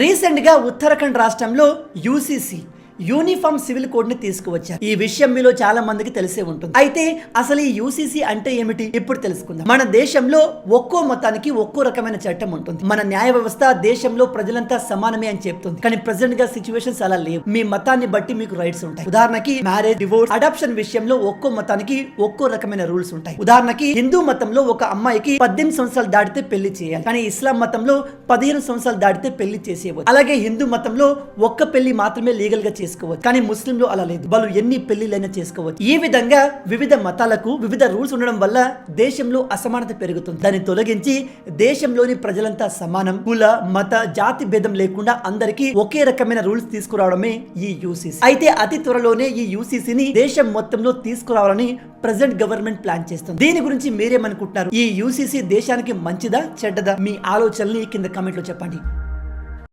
Recent గా ఉత్తరాఖండ్ రాష్ట్రంలో UCC uniform civil code ని తీసుకువచ్చారు. ఈ విషయం మీలో చాలా మందికి తెలిసే ఉంటుంది. అయితే అసలు ఈ యూసీసీ అంటే ఏమిటి ఇప్పుడు తెలుసుకుందాం. మన దేశంలో ఒక్కో మతానికి ఒక్కో రకమైన చట్టం ఉంటుంది. మన న్యాయ వ్యవస్థ దేశంలో ప్రజలంతా సమానమే అని చెప్తుంది. కానీ ప్రెసెంట్ గా సిచ్యువేషన్స్ అలా లేవు. మీ మతాన్ని బట్టి మీకు రైట్స్ ఉంటాయి. ఉదాహరణకి మ్యారేజ్, డివోర్స్, అడాప్షన్ విషయంలో ఒక్కో మతానికి ఒక్కో రకమైన రూల్స్ ఉంటాయి. ఉదాహరణకి హిందూ మతంలో ఒక అమ్మాయికి 18 సంవత్సరాలు దాటితే పెళ్లి చేయాలి. కానీ ఇస్లాం మతంలో 15 సంవత్సరాలు దాటితే పెళ్లి చేసేయవచ్చు. అలాగే హిందూ మతంలో ఒక్క పెళ్లి మాత్రమే లీగల్ గా చేసుకోవచ్చు. కానీ ముస్లింలు అలా లేదు. వాళ్ళు ఎన్ని పెళ్లిలైనా చేసుకోవచ్చు. ఈ విధంగా వివిధ మతాలకు వివిధ రూల్స్ ఉండడం వల్ల దేశంలో అసమానత పెరుగుతుంది. దాన్ని తొలగించి దేశంలోని ప్రజలంతా సమానం, కుల మత జాతి భేదం లేకుండా అందరికీ ఒకే రకమైన రూల్స్ తీసుకురావడమే ఈ యూసీసీ. అయితే అతి త్వరలోనే ఈ యూసీసీని దేశం మొత్తంలో తీసుకురావాలని ప్రెజెంట్ గవర్నమెంట్ ప్లాన్ చేస్తుంది. దీని గురించి మీరేమనుకుంటున్నారు? ఈ యూసీసీ దేశానికి మంచిదా చెడ్డదా? మీ ఆలోచనల్ని కింద కామెంట్ లో చెప్పండి.